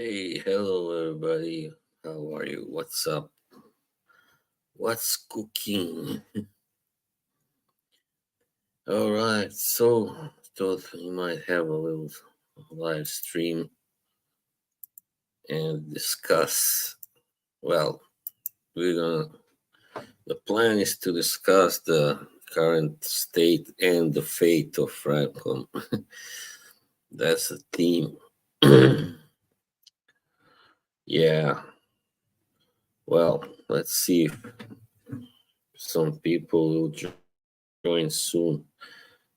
Hey, hello everybody. How are you? What's up? What's cooking? All right, so thought we might have a little live stream and discuss. Well, we're gonna. The plan is to discuss the current state and the fate of Fragcomm. That's the theme. Yeah. Well, let's see if some people will join soon.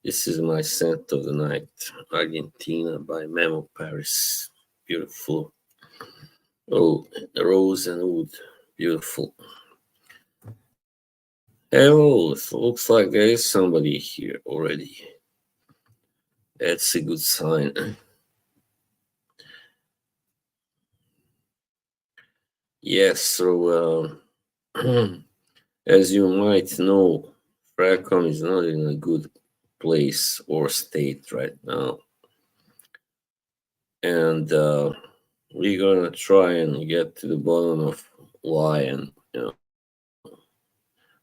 This is my scent of the night, Argentina by Memo Paris. Beautiful. Oh, rose and wood. Beautiful. Hello, it looks like there is somebody here already. That's a good sign. Yes, so as you might know, Fracom is not in a good place or state right now. And we're gonna try and get to the bottom of why and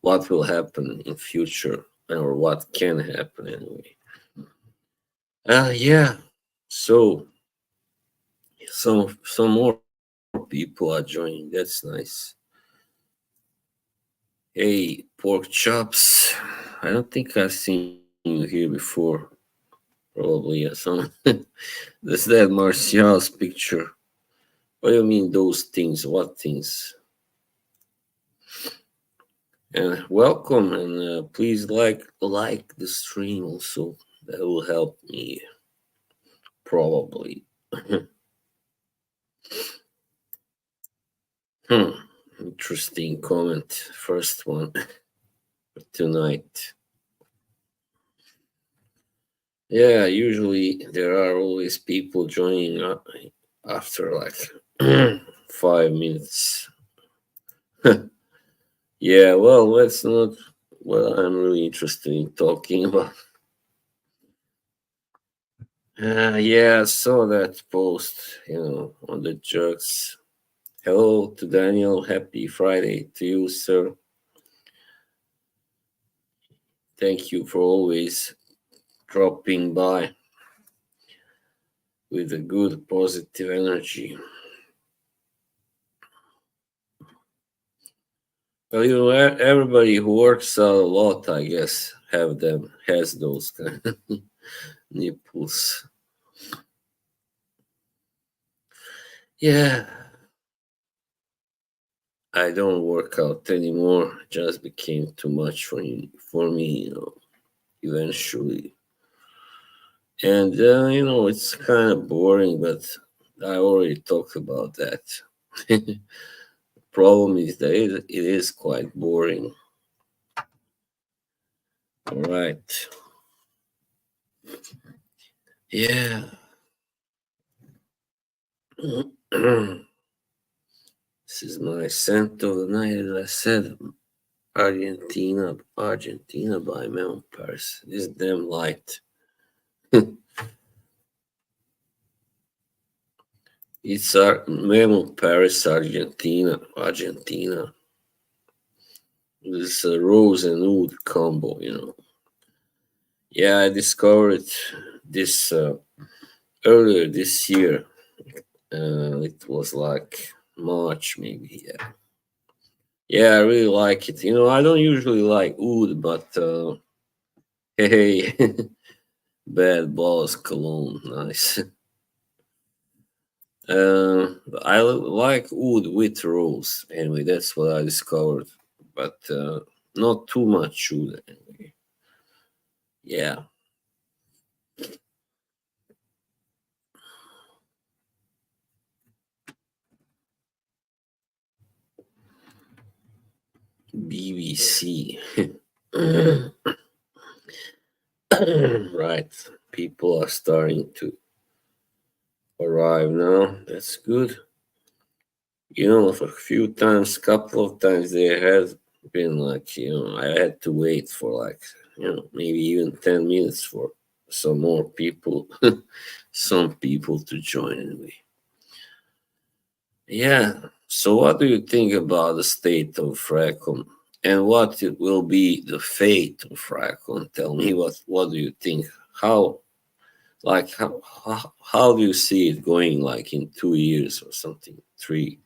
what will happen in future or what can happen anyway. Yeah. So some more people are joining. That's nice. Hey, pork chops. I don't think I've seen you here before. Probably some. That's that Martial's picture. What do you mean those things? What things? And welcome, and please like the stream also. That will help me probably. Hmm. Interesting comment. First one tonight. Yeah, usually there are always people joining up after like 5 minutes. Yeah, well, that's not what I'm really interested in talking about. Yeah, I saw that post, on the jerks. Hello to Daniel. Happy Friday to you, sir. Thank you for always dropping by with a good positive energy. Well, everybody who works out a lot, I guess, has those kind of nipples. Yeah, I don't work out anymore. Just became too much for me, eventually. And it's kind of boring, but I already talked about that. Problem is that it is quite boring. All right. Yeah. This is my scent of the night, as I said. Argentina by Mount Paris. This damn light. It's Memo Paris, Argentina. This rose and wood combo. Yeah, I discovered this earlier this year. It was like March, maybe. Yeah. Yeah, I really like it. I don't usually like oud, but hey, bad balls cologne, nice. I like oud with rose. Anyway, that's what I discovered, but not too much oud. Anyway. Yeah. BBC. Right. People are starting to arrive now. That's good. For a few times, couple of times, there has been like, I had to wait for like, maybe even 10 minutes for some more people, some people to join anyway. Yeah. So, what do you think about the state of Fragcomm, and what it will be the fate of Fragcomm? Tell me what do you think? How how do you see it going? Like in 2 years or something, three?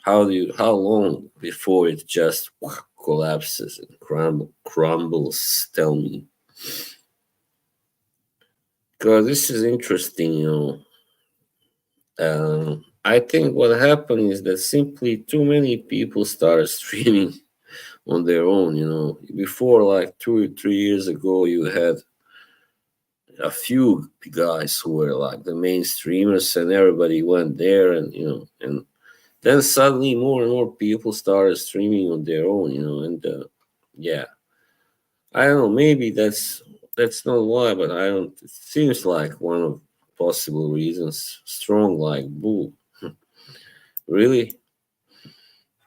How long before it just collapses and crumbles? Tell me, because this is interesting. I think what happened is that simply too many people started streaming on their own. Before, like 2 or 3 years ago, you had a few guys who were like the main streamers, and everybody went there, and then suddenly more and more people started streaming on their own. And yeah, I don't know. Maybe that's not why, but I don't. It seems like one of possible reasons. Strong like bull, really.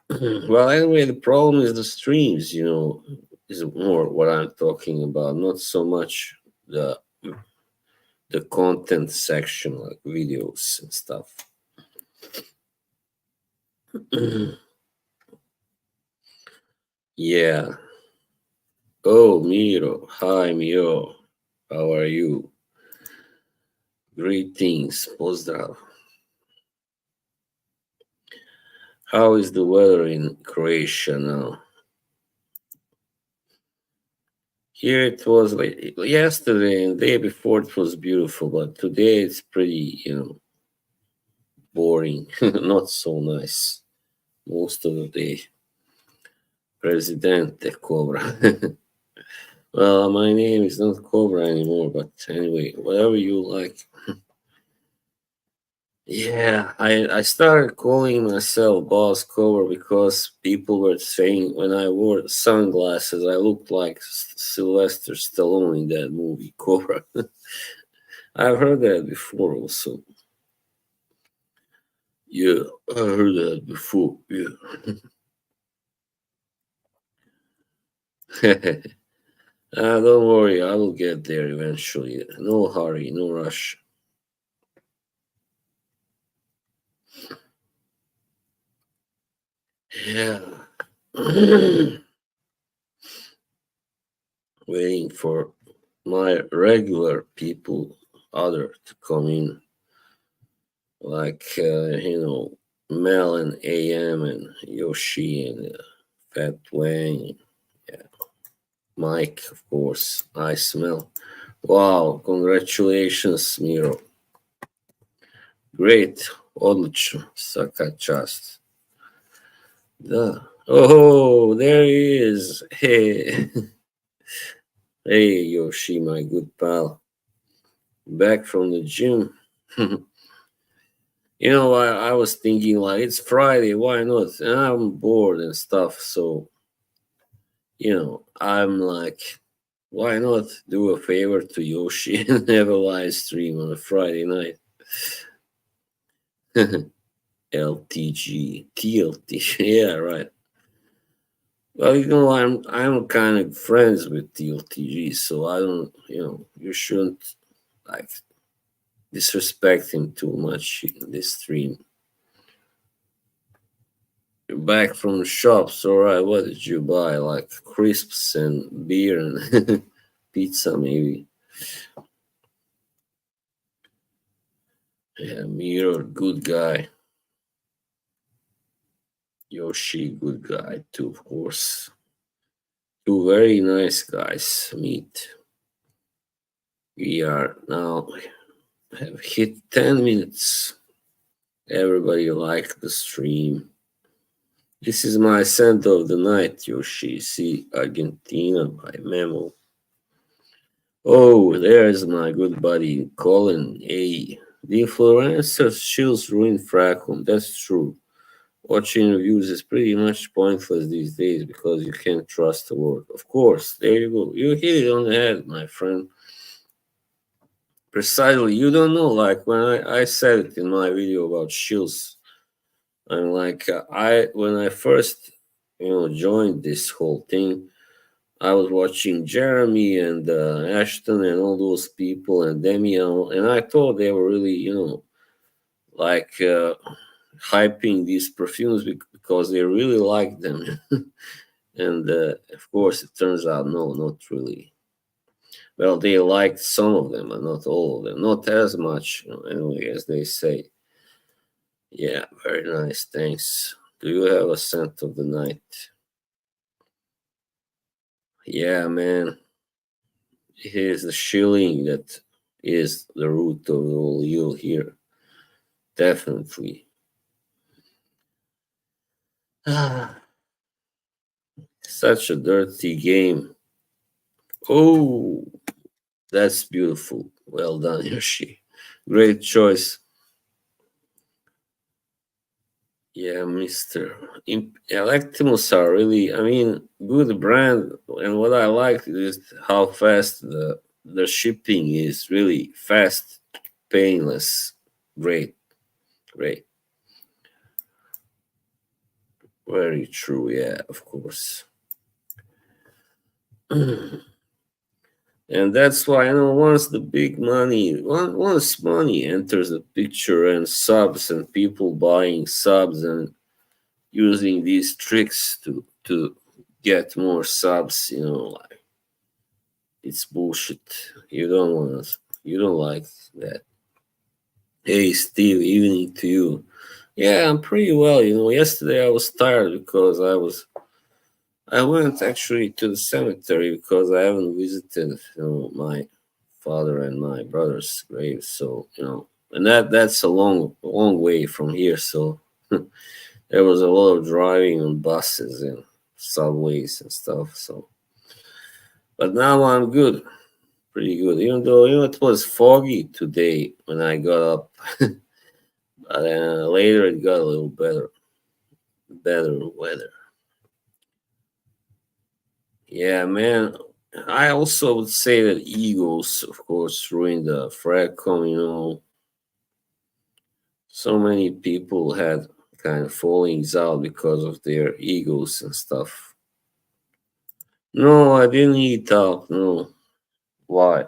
Well, anyway, the problem is the streams. Is more what I'm talking about. Not so much the content section, like videos and stuff. Yeah. Oh, Miro. Hi, Miro. How are you? Greetings. Pozdrav. How is the weather in Croatia now? Here it was like yesterday and the day before it was beautiful, but today it's pretty, boring. Not so nice most of the day. Presidente Cobra. Well, my name is not Cobra anymore, but anyway, whatever you like. Yeah, I started calling myself Boss Cobra because people were saying when I wore sunglasses, I looked like Sylvester Stallone in that movie, Cobra. I've heard that before also. Yeah, I heard that before. Yeah. Don't worry, I will get there eventually. No hurry, no rush. Yeah. Waiting for my regular people, other to come in, like, Mel and AM and Yoshi and Fat Wang. Yeah. Mike, of course. I smell. Wow, congratulations, Miro. Great. Odlično. Svaka čast. Da. Oh, there he is. Hey. Hey, Yoshi, my good pal. Back from the gym. I was thinking, like, it's Friday, why not? And I'm bored and stuff. So, I'm like, why not do a favor to Yoshi and have a live stream on a Friday night? LTG, TLT. Yeah, right. Well, I'm kind of friends with TLTG, so I don't, you shouldn't like disrespect him too much in this stream. You're back from the shops, all right? What did you buy? Like crisps and beer and pizza, maybe. Yeah, Mirror, good guy. Yoshi, good guy too, of course. Two very nice guys meet. We are now have hit 10 minutes. Everybody liked the stream. This is my scent of the night, Yoshi. See Argentina by Memo. Oh, there's my good buddy Colin. Hey, the influencers chills ruin Fracom. That's true. Watching reviews is pretty much pointless these days because you can't trust the word. Of course, there you go. You hit it on the head, my friend. Precisely. You don't know. Like when I said it in my video about shills, I'm like, when I first, joined this whole thing, I was watching Jeremy and Ashton and all those people and Demi, and I thought they were really, like hyping these perfumes because they really like them. And of course, it turns out no, not really. Well, they liked some of them, but not all of them. Not as much, anyway, as they say. Yeah, very nice. Thanks. Do you have a scent of the night? Yeah, man. It is the shilling that is the root of the whole evil here. Definitely. Ah, such a dirty game. Oh, that's beautiful. Well done, Yoshi. Great choice. Yeah, Mister. Electimos are really, I mean, good brand. And what I like is how fast the shipping is. Really fast, painless. Great, great. Very true. Yeah, of course. And that's why once the big money, once money enters the picture and subs and people buying subs and using these tricks to get more subs, like it's bullshit. You don't like that. Hey Steve, evening to you. Yeah, I'm pretty well. Yesterday I was tired because I went actually to the cemetery because I haven't visited my father and my brother's grave. So and that's a long way from here. So there was a lot of driving on buses and subways and stuff. So, but now I'm good, pretty good. Even though it was foggy today when I got up, but later it got a little better weather. Yeah, man. I also would say that egos, of course, ruined the Fragcomm. So many people had kind of fallings out because of their egos and stuff. No, I didn't eat out. No, why?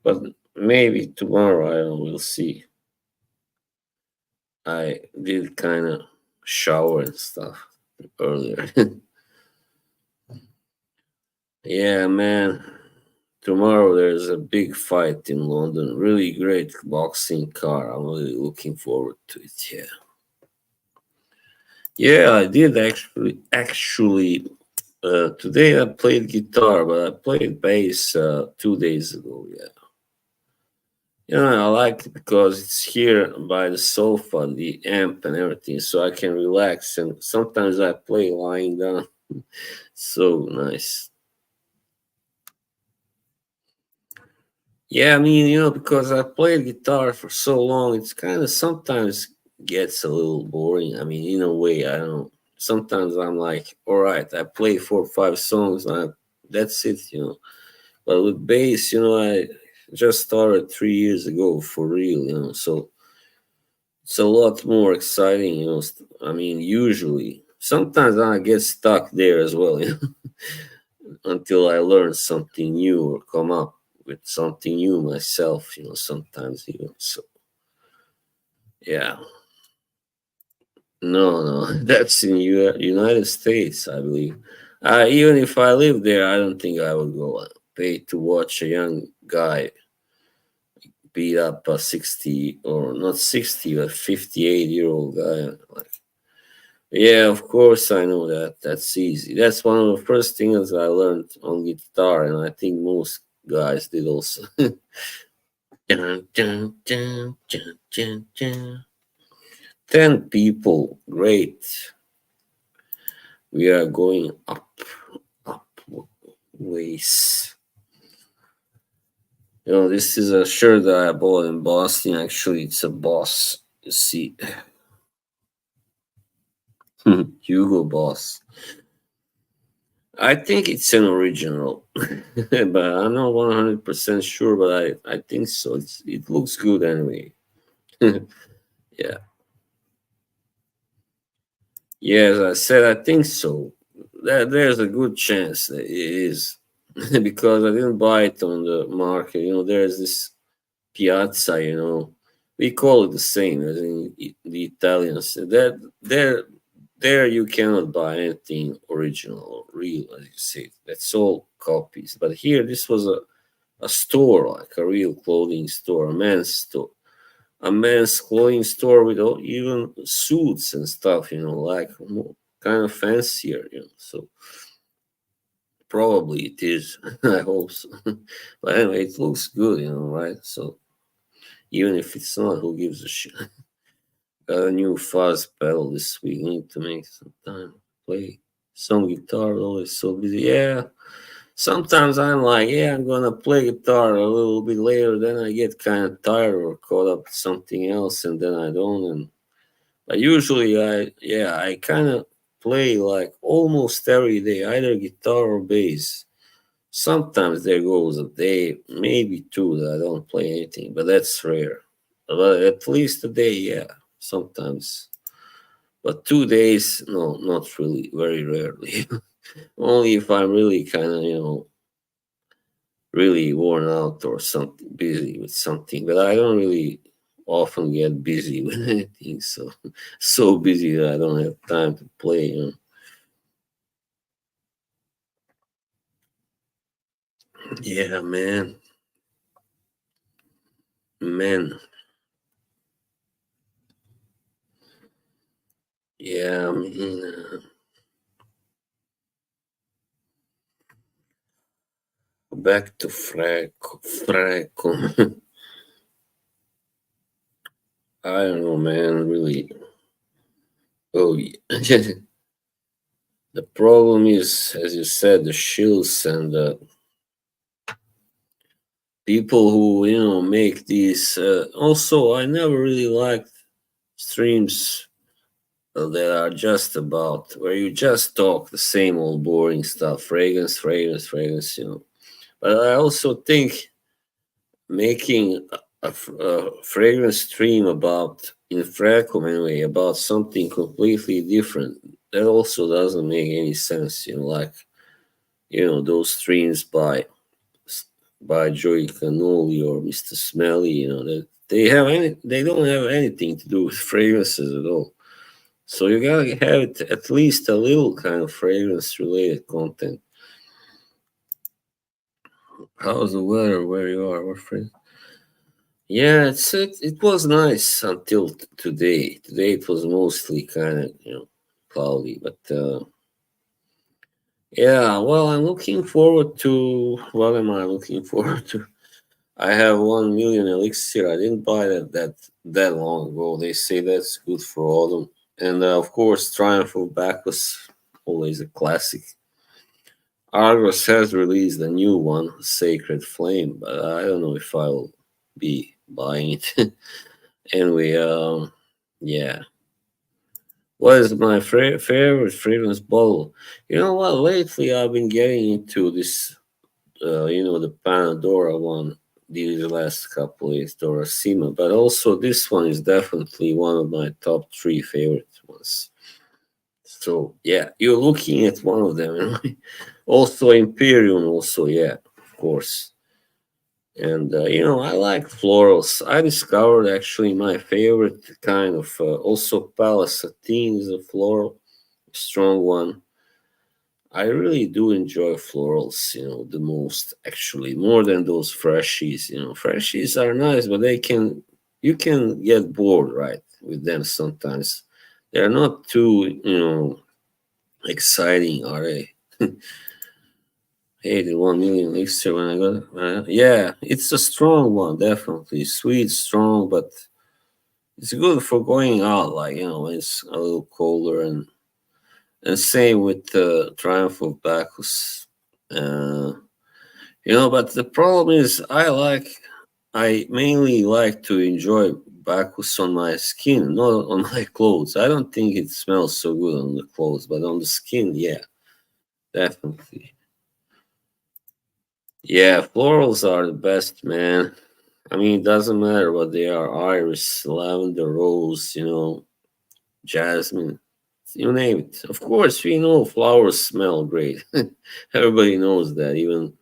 But maybe tomorrow. I don't. We'll see. I did kind of shower and stuff earlier. Yeah, man. Tomorrow there's a big fight in London. Really great boxing car. I'm really looking forward to it. Yeah. Yeah, I did actually. Today I played guitar, but I played bass 2 days ago. Yeah. I like it because it's here by the sofa, the amp and everything, so I can relax. And sometimes I play lying down. So nice. Yeah, I mean, because I played guitar for so long, it's kind of sometimes gets a little boring. I mean, in a way, I don't know. Sometimes I'm like, all right, I play 4 or 5 songs, and that's it. But with bass, I just started 3 years ago for real. So it's a lot more exciting. I mean, usually, sometimes I get stuck there as well, until I learn something new or come up with something new myself, sometimes even. So, yeah. No, no, that's in United States, I believe. Even if I live there, I don't think I would go pay to watch a young guy beat up a 60 or not 60 but 58-year-old guy. Like, yeah, of course I know that. That's easy. That's one of the first things I learned on guitar, and I think most guys did also. Dun, dun, dun, dun, dun, dun. 10 people. Great. We are going up ways. This is a shirt that I bought in Boston. Actually, it's a Boss. You see, Hugo Boss. I think it's an original, but I'm not 100% sure. But I think so. It looks good anyway. Yeah. Yes, I said I think so. There's a good chance that it is because I didn't buy it on the market. There's this Piazza, we call it the same as in the Italians. There you cannot buy anything original or real, as you say. That's all copies. But here, this was a store, like a real clothing store, a men's store, a men's clothing store with even suits and stuff, like more, kind of fancier. So probably it is. I hope so. But anyway, it looks good, right? So even if it's not, who gives a shit? Got a new fuzz pedal this week. Need to make some time to play some guitar. Always so busy. Yeah. Sometimes I'm like, yeah, I'm gonna play guitar a little bit later. Then I get kind of tired or caught up with something else, and then I don't. And but usually, I kind of play like almost every day, either guitar or bass. Sometimes there goes a day, maybe two, that I don't play anything, but that's rare. But at least a day, yeah, sometimes. But 2 days, no, not really, very rarely. Only if I'm really kind of, really worn out or something, busy with something. But I don't really often get busy with anything, so busy that I don't have time to play. Yeah, man, yeah. I mean, back to Fragcomm. I don't know, man. Really. Oh, yeah. The problem is, as you said, the shills and the people who make these. Also, I never really liked streams that are just about where you just talk the same old boring stuff, fragrance, fragrance, fragrance. But I also think making a fragrance stream about in Fragcomm anyway about something completely different, that also doesn't make any sense. Like those streams by Joey Canoli or Mr. Smelly. That they don't have anything to do with fragrances at all. So you gotta have it at least a little kind of fragrance related content. How's the weather where you are, my friend? Yeah, it was nice until today. Today it was mostly kind of cloudy, but yeah. Well, I'm looking forward to. What am I looking forward to? I have 1 million elixir. I didn't buy that long ago. They say that's good for autumn, and of course, Triumph of Bacchus, always a classic. Argos has released a new one, Sacred Flame, but I don't know if I'll be buying it. Anyway, yeah. What is my favorite fragrance bottle? You know what? Lately, I've been getting into this, the Panadora one these last couple of years, Doracima, but also this one is definitely one of my top three favorite ones. So, yeah, you're looking at one of them. Also, Imperium, also, yeah, of course. And I like florals. I discovered actually my favorite kind of also Palace is a floral, strong one. I really do enjoy florals, the most actually, more than those freshies. Freshies are nice, but you can get bored, right, with them sometimes. They're not too, exciting, are they? Hey, the 1 million elixir when I got it. Yeah, it's a strong one, definitely. Sweet, strong, but it's good for going out, like, when it's a little colder. And same with the Triumph of Bacchus. Uh, but the problem is, I mainly like to enjoy Bacchus on my skin, not on my clothes. I don't think it smells so good on the clothes, but on the skin, yeah, definitely. Yeah, florals are the best, man. I mean, it doesn't matter what they are, iris, lavender, rose, jasmine, you name it. Of course, we know flowers smell great. Everybody knows that, even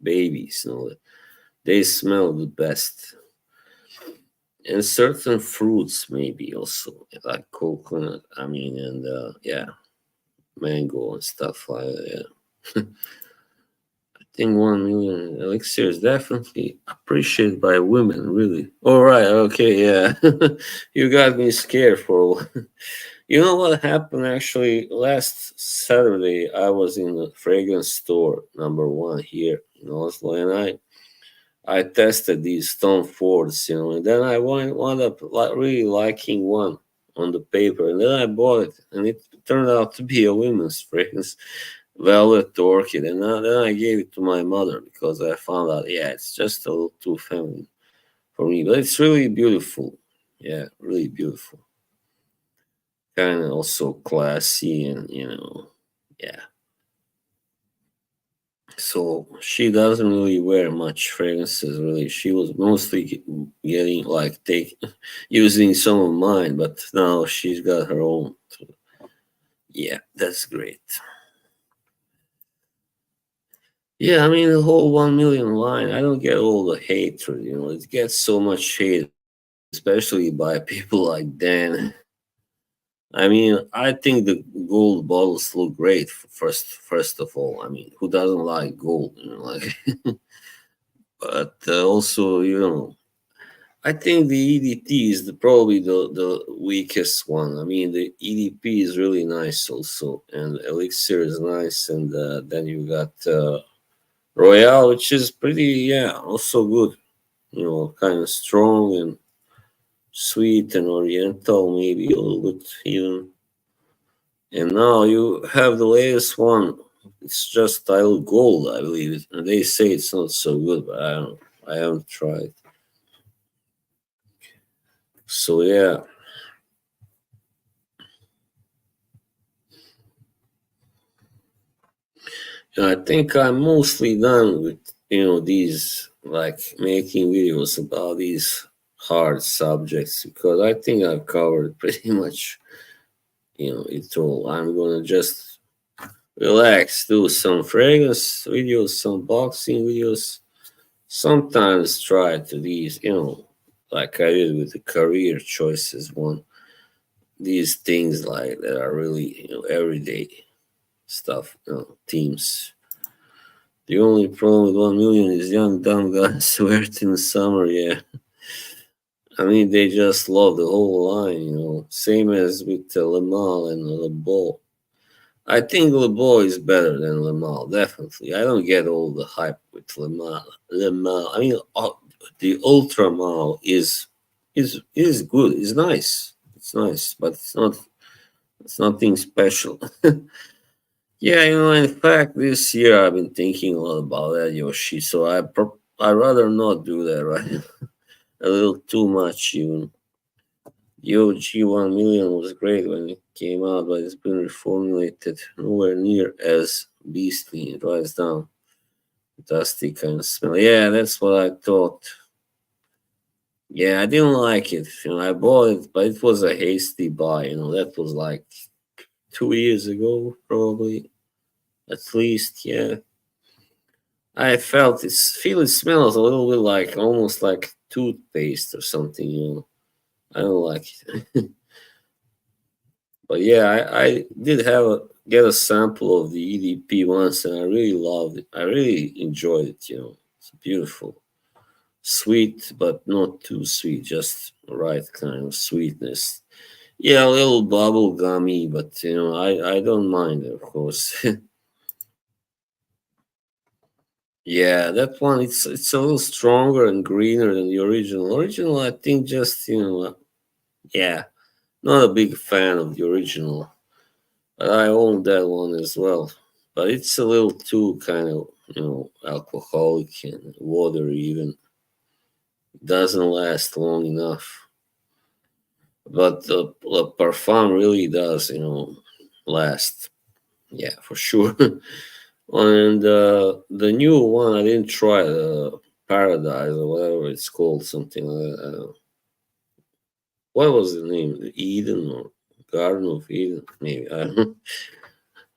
babies know that. They smell the best. and certain fruits maybe also like coconut. I mean, and yeah, mango and stuff like that. Yeah. I think 1 million elixir is definitely appreciated by women. Really. All right. Okay. Yeah. You got me scared for a while. You know what happened actually last Saturday? I was in the fragrance store number one here in Oslo, and I tested these Tom Fords, and then I wound up really liking one on the paper, and then I bought it, and it turned out to be a women's fragrance, Velvet Orchid, and then I gave it to my mother because I found out, yeah, it's just a little too feminine for me, but it's really beautiful, yeah, really beautiful, kind of also classy, and yeah. So she doesn't really wear much fragrances. Really, she was mostly getting like take using some of mine, but now she's got her own. Yeah, that's great. Yeah, I mean the whole 1 million line. I don't get all the hatred. It gets so much hate, especially by people like Dan. I mean, I think the gold bottles look great. First of all, I mean, who doesn't like gold? Like, but also, I think the EDT is probably the weakest one. I mean, the EDP is really nice also, and Elixir is nice, and then you got Royale, which is pretty, yeah, also good. Kind of strong and sweet and oriental, maybe a little bit even. And now you have the latest one. It's just titled Gold, I believe, and they say it's not so good, but I don't know. I haven't tried. So yeah. I think I'm mostly done with these like making videos about these hard subjects because I think I've covered pretty much it all. I'm gonna just relax, do some fragrance videos, some boxing videos. Sometimes try to these like I did with the career choices one. These things like that are really everyday stuff. Teams. The only problem with 1 million is young dumb guys wear it in the summer. Yeah, I mean they just love the whole line. Same as with Lemal and Lebeau. I think Lebeau is better than Lemal. Definitely, I don't get all the hype with Lemal. Lemal. I mean, the Ultramal is good. It's nice. It's nice, but it's not. It's nothing special. Yeah, in fact, this year I've been thinking a lot about that Yoshi. So I rather not do that right. A little too much even. The OG 1 million was great when it came out, but it's been reformulated nowhere near as beastly. It dries down, dusty kind of smell. Yeah, that's what I thought. Yeah, I didn't like it. I bought it, but it was a hasty buy. That was like 2 years ago, probably at least. Yeah, I feel it smells a little bit like almost like toothpaste or something. I don't like it. But yeah, I did get a sample of the EDP once, and I really loved it. I really enjoyed it. It's beautiful, sweet, but not too sweet, just the right kind of sweetness. Yeah, a little bubble gummy, but I don't mind it, of course. Yeah, that one it's a little stronger and greener than the original. Original, I think, just yeah, not a big fan of the original. But I own that one as well. But it's a little too kind of alcoholic and watery. Even doesn't last long enough. But the parfum really does last. Yeah, for sure. And the new one I didn't try Paradise or whatever it's called, something like that. I don't know. What was the name? Eden or Garden of Eden? Maybe I don't know.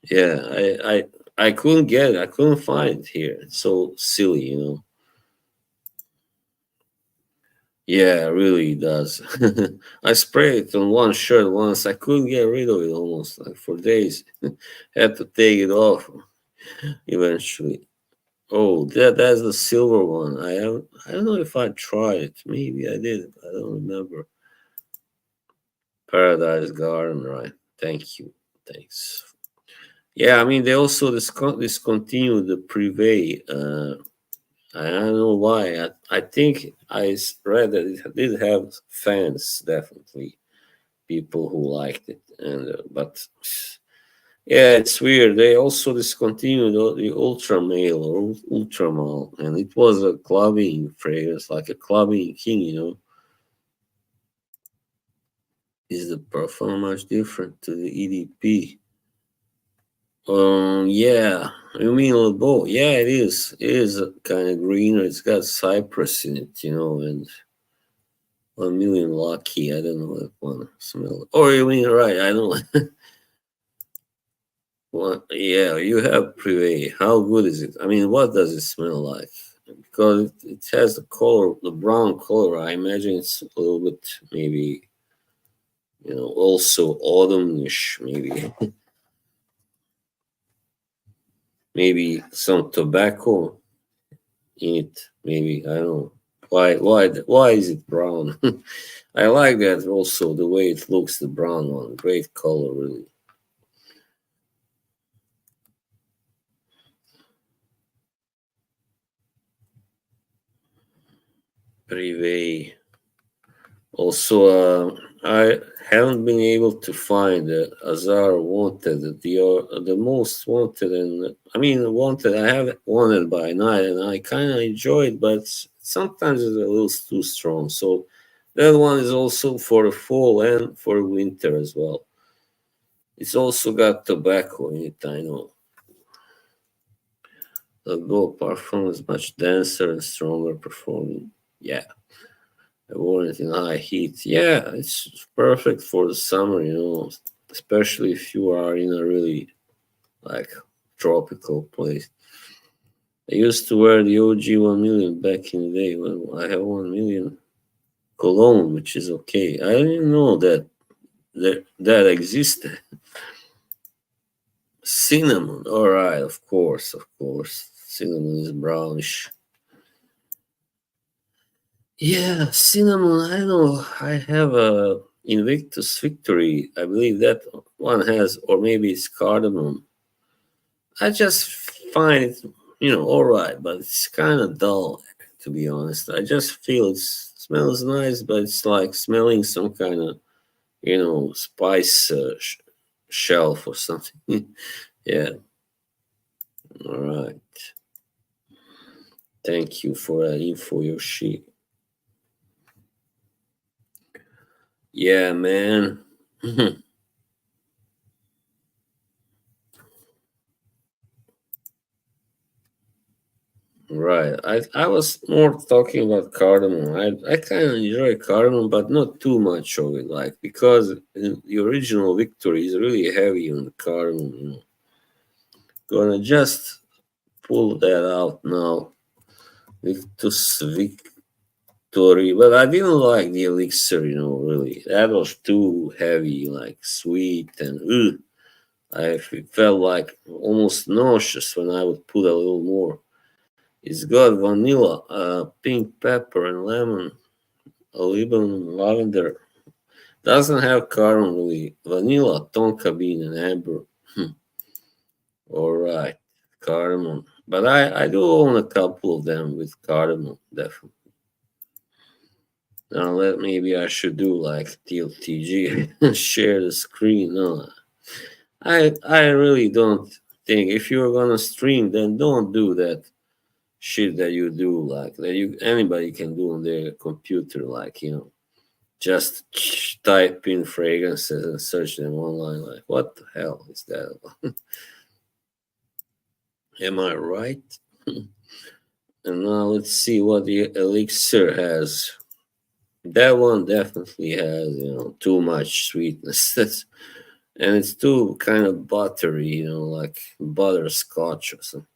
Yeah, I couldn't get it. I couldn't find it here. It's so silly. Yeah, really does. I sprayed it on one shirt once. I couldn't get rid of it almost like for days. Had to take it off eventually. Oh, that's the silver one. I don't know if I tried it. Maybe I did. I don't remember. Paradise Garden, right? Thank you. Thanks. Yeah, I mean they also discontinued the Privé. I don't know why. I think read that it did have fans, definitely people who liked it, and but yeah, it's weird. They also discontinued the Ultra Male or Ultra Male, and it was a clubbing fragrance, like a clubbing king. Is the perfume much different to the EDP? Yeah. You mean both? Yeah, it is. It is kind of greener. It's got cypress in it, and 1 million lucky. I don't know if one smell. Or you mean right? I don't. What? Yeah, you have Privé. How good is it? I mean, what does it smell like? Because it has the color, the brown color. I imagine it's a little bit maybe, also autumnish. Maybe, maybe some tobacco in it. Maybe I don't know. Why is it brown? I like that also the way it looks. The brown one, great color, really. Privé. Also, I haven't been able to find Azar Wanted, the most wanted, and I mean wanted. I have Wanted by Night, and I kind of enjoy it, but sometimes it's a little too strong. So that one is also for the fall and for winter as well. It's also got tobacco in it. I know the Go Parfum is much denser and stronger performing. Yeah. I wore it in high heat. Yeah, it's perfect for the summer, especially if you are in a really like tropical place. I used to wear the OG 1 million back in the day when I have 1 million cologne, which is okay. I didn't know that existed. Cinnamon, all right, of course, of course. Cinnamon is brownish. Yeah, cinnamon. I know. I have a Invictus Victory. I believe that one has, or maybe it's cardamom. I just find it, all right, but it's kind of dull, to be honest. I just feel it smells nice, but it's like smelling some kind of, spice shelf or something. Yeah. All right. Thank you for that info, Yoshi. Yeah, man. Right. I was more talking about cardamom. I kind of enjoy cardamom, but not too much of it. Like because the original Victory is really heavy on the cardamom. Gonna just pull that out now. Victus Victory, but I didn't like the elixir. Really, that was too heavy, like sweet and ugh. Felt like almost nauseous when I would put a little more. It's got vanilla, pink pepper, and lemon, Lebanon lavender. Doesn't have cardamom really. Vanilla, tonka bean, and amber. All right, cardamom. But I do own a couple of them with cardamom, definitely. Now maybe I should do like TLTG and share the screen. No, I really don't think if you're gonna stream, then don't do that shit that you do like that you anybody can do on their computer, like just type in fragrances and search them online. Like, what the hell is that? Am I right? And now let's see what the elixir has. That one definitely has, too much sweetness. And it's too kind of buttery, like butterscotch or something.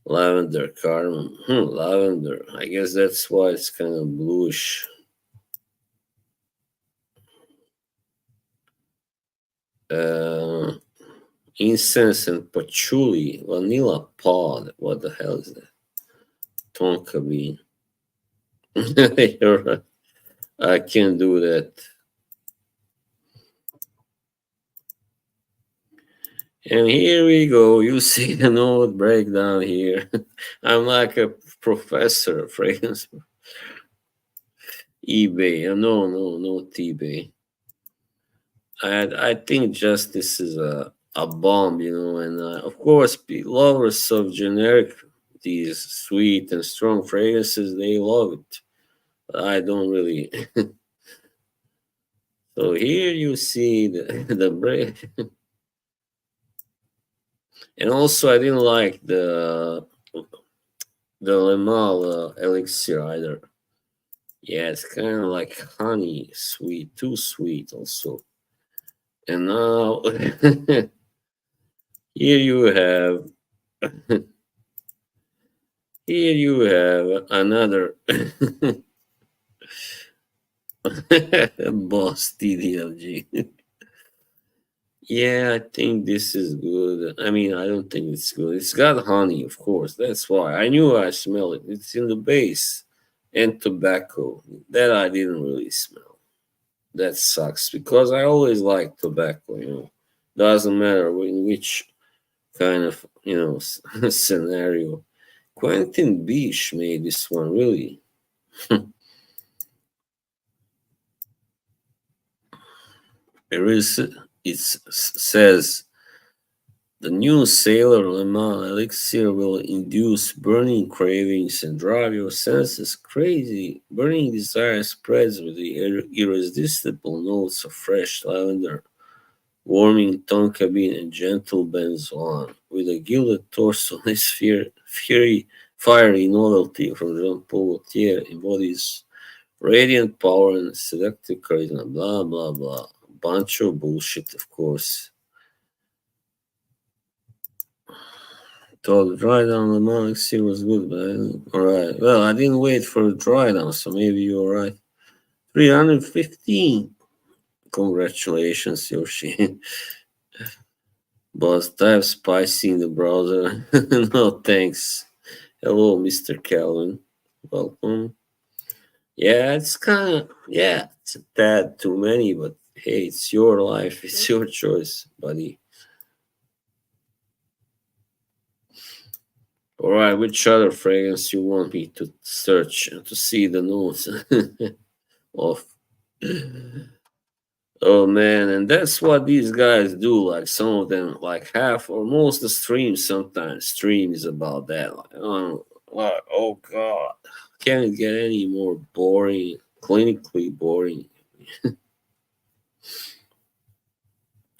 Lavender cardamom. Lavender. I guess that's why it's kind of bluish. Uh, Incense and patchouli. Vanilla pod. What the hell is that? Tonka bean. You're right. I can't do that. And here we go. You see the note breakdown here. I'm like a professor of fragrance. eBay. No, eBay. I think just this is a bomb, and of course, lovers of generic, these sweet and strong fragrances, they love it. But I don't really. So here you see the the break, and also I didn't like the Lemal elixir either. Yeah, it's kind of like honey, sweet, too sweet also. And now here you have here you have another boss TDLG. Yeah, I think this is good. I mean, I don't think it's good. It's got honey, of course. That's why I knew I smell it. It's in the base and tobacco that I didn't really smell. That sucks because I always like tobacco. Doesn't matter in which kind of scenario. Quentin Beach made this one really. There is says the new Sailor Lemon elixir will induce burning cravings and drive your senses crazy. Burning desire spreads with the irresistible notes of fresh lavender, warming tonka bean, and gentle benzoin. With a gilded torso, this fiery novelty from Jean Paul Gaultier embodies radiant power and seductive charisma. Blah blah blah. Bunch of bullshit, of course. Thought the dry down the Elixir was good, but I didn't. Alright. Well, I didn't wait for the dry down, so maybe you're right. 315. Congratulations, Yoshi. Boss type spicy in the browser. No thanks. Hello, Mr. Calvin. Welcome. Yeah, it's kind of, yeah, it's a tad too many, but hey, it's your life. It's your choice, buddy. All right, which other fragrance you want me to search to see the notes of? Oh man, and that's what these guys do. Like some of them, like half or most the streams sometimes streams about that. Like, oh god, can it get any more boring? Clinically boring.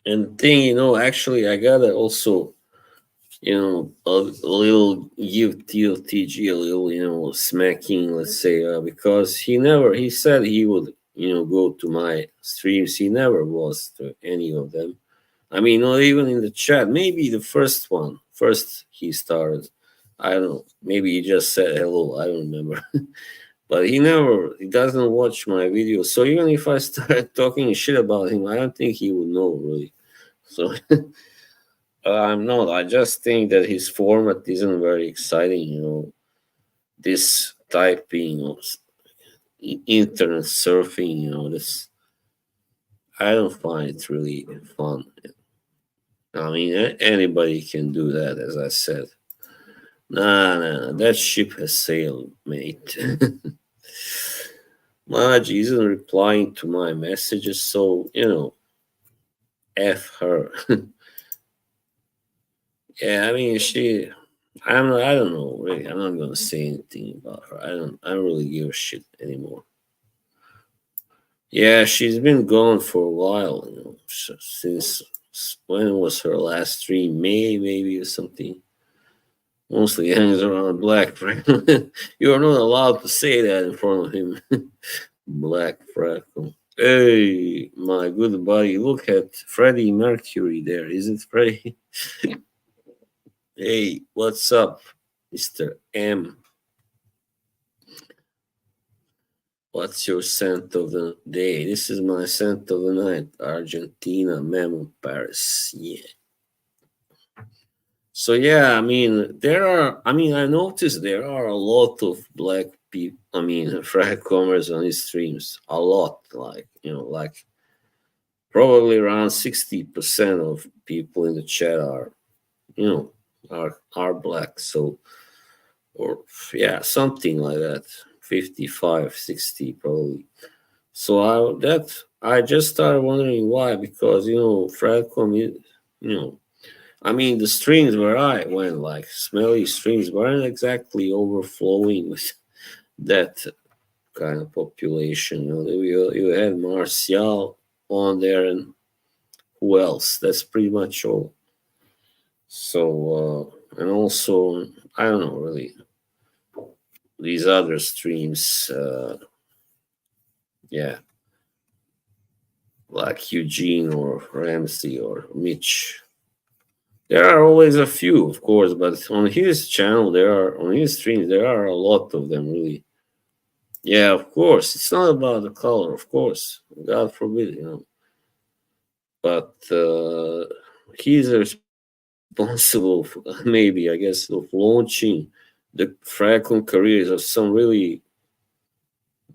And the thing, actually, I gotta also a little give TLTG a little, smacking, let's say, because he said he would, go to my streams. He never was to any of them. I mean, not even in the chat. Maybe the first one, first he started. I don't know. Maybe he just said hello. I don't remember. But he doesn't watch my videos. So even if I start talking shit about him, I don't think he would know really. So I'm not. I just think that his format isn't very exciting. This typing or internet surfing. This I don't find it really fun. I mean, anybody can do that, as I said. Nah, that ship has sailed, mate. Margie isn't replying to my messages, so f her. Yeah, I mean, I don't know. Really, I'm not gonna say anything about her. I don't really give a shit anymore. Yeah, she's been gone for a while. Since when was her last stream? May maybe or something. Mostly hangs around Black Frank. You are not allowed to say that in front of him. Black Fragcomm. Hey, my good buddy, look at Freddie Mercury there. Is it Freddie? Hey, what's up? Mr. M. What's your scent of the day? This is my scent of the night. Argentina, Memo, Paris. Yeah. So yeah, I mean, there are. I mean, I noticed there are a lot of black people. I mean, Fragcommers on his streams. A lot, like like probably around 60% of people in the chat are, you know, are black. So, or yeah, something like that. 55, 60 probably. So I just started wondering why, because Fragcom, you know, I mean the streams where I went, like smelly streams, weren't exactly overflowing with that kind of population. You had Martial on there, and who else? That's pretty much all. So and also I don't know really these other streams. Yeah, like Eugene or Ramsey or Mitch. There are always a few, of course, but on his channel, on his streams, there are a lot of them, really. Yeah, of course. It's not about the color, of course. God forbid. But he's responsible, maybe, I guess, of launching the Fracon careers of some really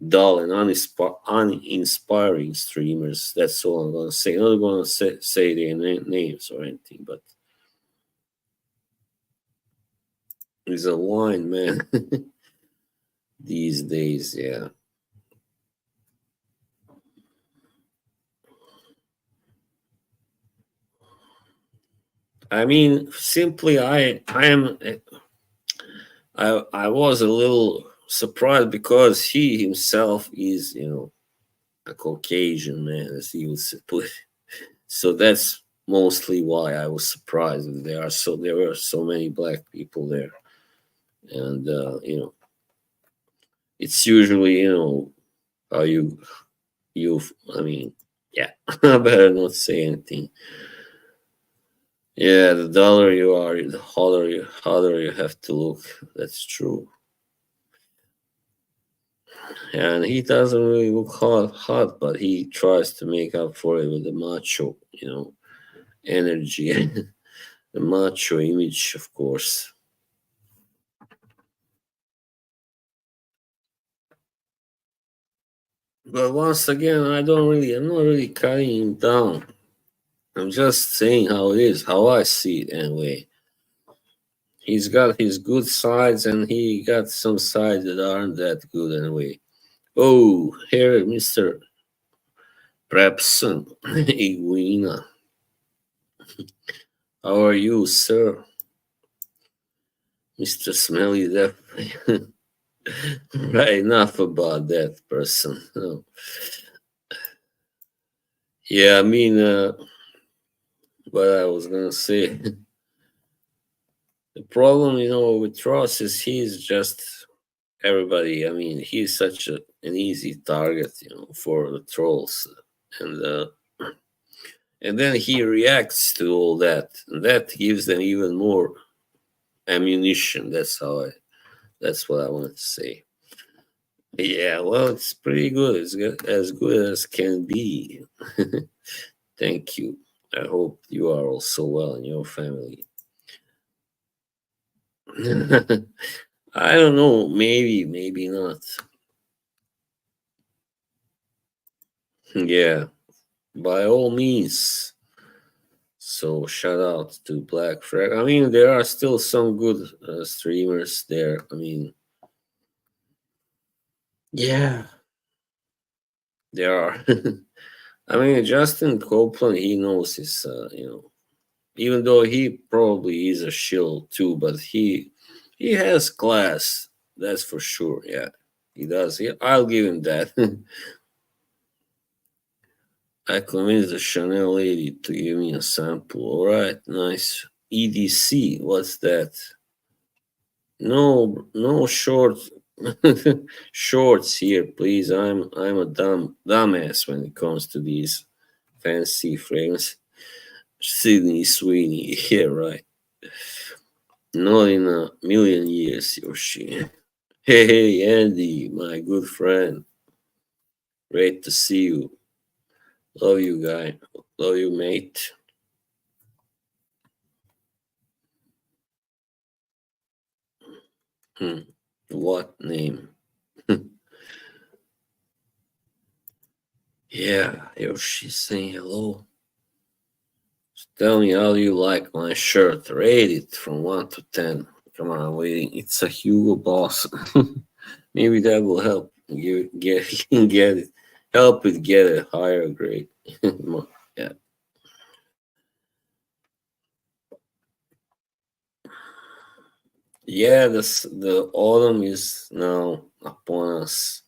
dull and uninspiring streamers. That's all I'm going to say. I'm not going to say their names or anything, but he's a wine man these days, yeah. I mean, simply, I was a little surprised because he himself is, a Caucasian man, as he would put. So that's mostly why I was surprised that there were so many black people there, and it's usually how you. I mean, yeah, I better not say anything. Yeah, the duller you are, the harder you have to look. That's true. And he doesn't really look hot, but he tries to make up for it with the macho, energy, the macho image, of course. But once again, I'm not really cutting him down. I'm just saying how it is, how I see it anyway. He's got his good sides, and he got some sides that aren't that good anyway. Oh, here, Mr. Prepson, Iguina. How are you, sir? Mr. Smelly Death. Right, enough about that person. No. Yeah, I mean, what I was gonna say. The problem, with Ross is he's just everybody. I mean, he's such an easy target, for the trolls, and and then he reacts to all that, and that gives them even more ammunition. That's what I wanted to say. Yeah, well, it's pretty good. It's as good as can be. Thank you. I hope you are also well in your family. I don't know. Maybe, maybe not. Yeah, by all means. So shout out to Black Frag. I mean, there are still some good streamers there. I mean, yeah, there are. I mean, Justin Copeland, he knows his, even though he probably is a shill too, but he has class. That's for sure. Yeah, he does. I'll give him that. I convinced the Chanel lady to give me a sample. All right, nice. EDC, what's that? No, no shorts here, please. I'm a dumbass when it comes to these fancy frames. Sydney Sweeney, yeah, right. Not in a million years, Yoshi. Hey, hey, Andy, my good friend. Great to see you. Love you, guy. Love you, mate. Hmm. What name? Yeah, Yoshi's saying hello. Tell me how you like my shirt. Rate it from 1 to 10. Come on, I'm waiting. It's a Hugo Boss. Maybe that will help you get it. Help it get a higher grade. Yeah. Yeah, the autumn is now upon us.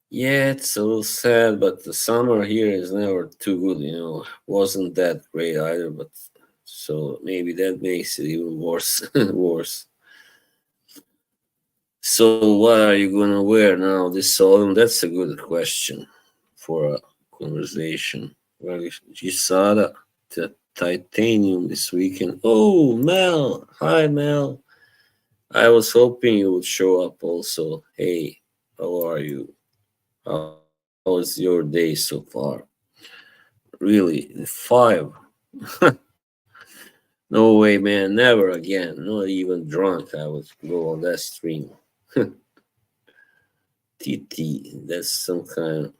Yeah, it's a little sad, but the summer here is never too good, Wasn't that great either, but so maybe that makes it even worse. Worse. So what are you gonna wear now this autumn? That's a good question for a conversation. Well, you saw the titanium this weekend. Oh, Mel! Hi, Mel. I was hoping you would show up also. Hey, how are you? How was your day so far? Really? Five? No way, man. Never again. Not even drunk. I would go on that stream. TT. That's some kind of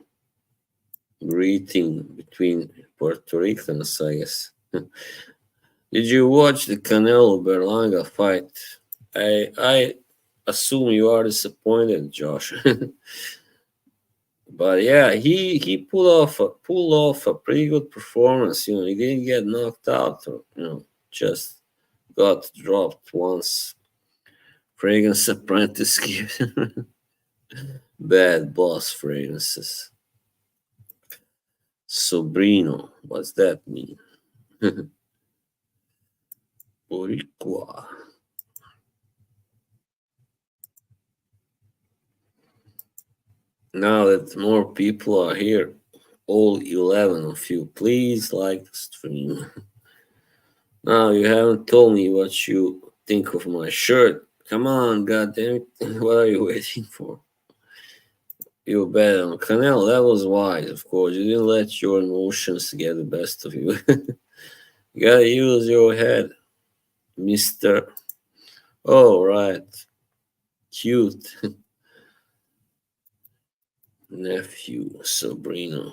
greeting between Puerto Ricans, I guess. Did you watch the Canelo Berlanga fight? I assume you are disappointed, Josh. But yeah, he pulled off a pretty good performance. He didn't get knocked out, or just got dropped once. Fragrance apprentice gift. Bad boss fragrances. Sobrino, what's that mean? Boricua. Now that more people are here, all 11 of you, please like the stream. Now you haven't told me what you think of my shirt. Come on, goddammit. What are you waiting for? You bet on Canal. That was wise, of course. You didn't let your emotions get the best of you. You gotta use your head, Mister. Oh, right. Cute nephew, Sabrina.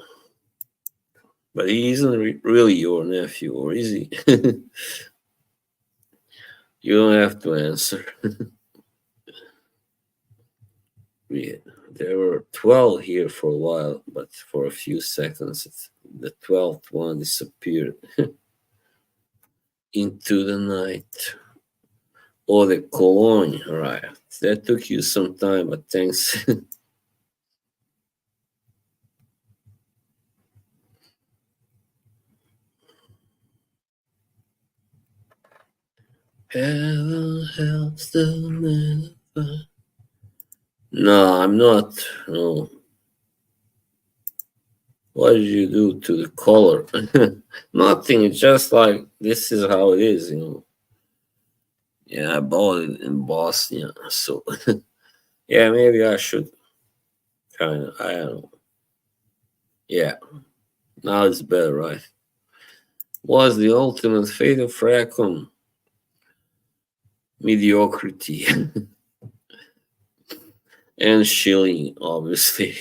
But he isn't really your nephew, or is he? You don't have to answer. Yeah, there were 12 here for a while, but for a few seconds, the 12th one disappeared into the night. Oh, the Cologne, right. That took you some time, but thanks. Heaven helps the man. No, I'm not. No. What did you do to the color? Nothing. It's just like this is how it is. Yeah, I bought it in Bosnia, so yeah, maybe I should kind of. I don't know. Yeah, now it's better, right? Was the ultimate fate of Fragcomm mediocrity and shilling, obviously.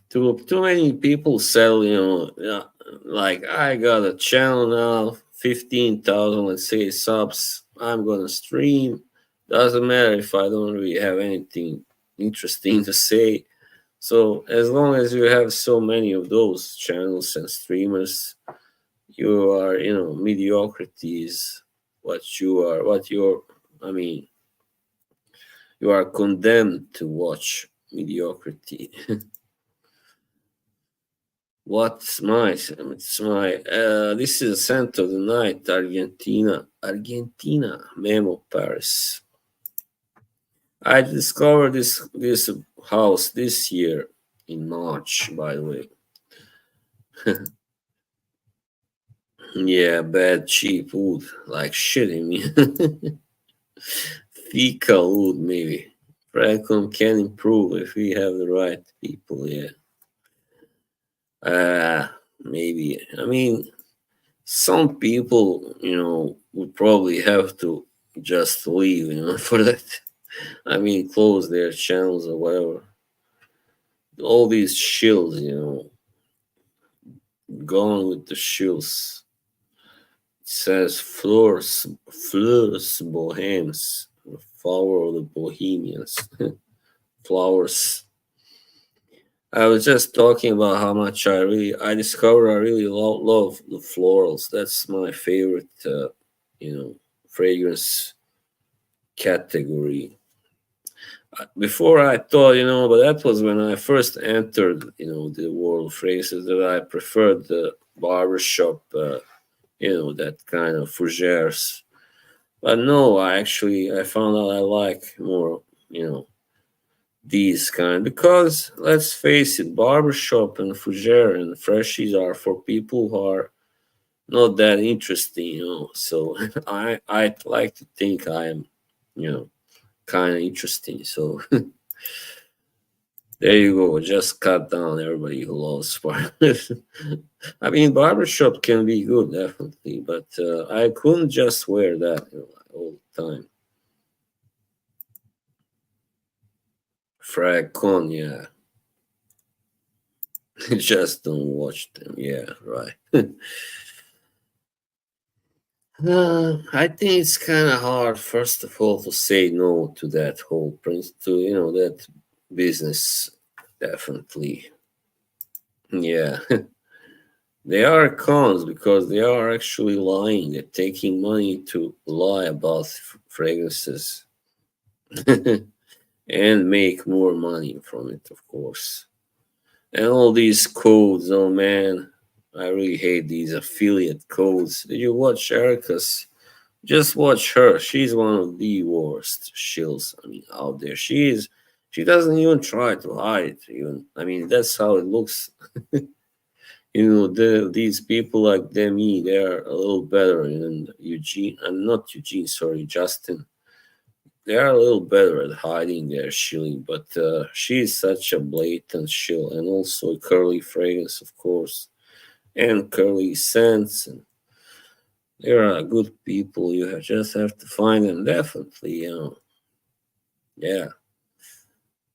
Too many people sell, yeah, like I got a channel now, 15,000, let's say, subs. I'm gonna stream. Doesn't matter if I don't really have anything interesting to say. So as long as you have so many of those channels and streamers, you are, mediocrity is what you are, I mean, you are condemned to watch mediocrity. What's my, it's my, this is scent of the night, Argentina, Memo, Paris. I discovered this house this year in March, by the way. Yeah, bad cheap wood, like shit. I mean, fecal wood maybe. Fragcomm can improve if we have the right people. Yeah. Maybe. I mean, some people, would probably have to just leave, for that. I mean, close their channels or whatever. All these shills, gone with the shills. It says fleurs bohemes, flower of the Bohemians, flowers. I was just talking about how much I discovered I really love the florals. That's my favorite, fragrance category. Before I thought, but that was when I first entered, the world of fragrances, that I preferred the barbershop, that kind of fougères. But no, I found out I like more, these kind, because let's face it, barbershop and fougere and freshies are for people who are not that interesting, So I like to think I am, kind of interesting. So there you go. Just cut down everybody who loves barbers. I mean, barbershop can be good, definitely, but I couldn't just wear that, all the time. Fragcon, yeah. Just don't watch them. Yeah, right. I think it's kind of hard, first of all, to say no to that whole prince, to that business. Definitely, yeah. They are cons because they are actually lying. They're taking money to lie about fragrances and make more money from it, of course. And all these codes, oh man, I really hate these affiliate codes. Did you watch Erica's? Just watch her. She's one of the worst shills, I mean, out there. She doesn't even try to hide it. Even, I mean, that's how it looks. These people like Demi, they're a little better. And Eugene, and not Eugene, sorry, Justin. They are a little better at hiding their shilling, but she's such a blatant shill, and also curly fragrance, of course, and curly scents. And there are good people. Just have to find them. Definitely, yeah,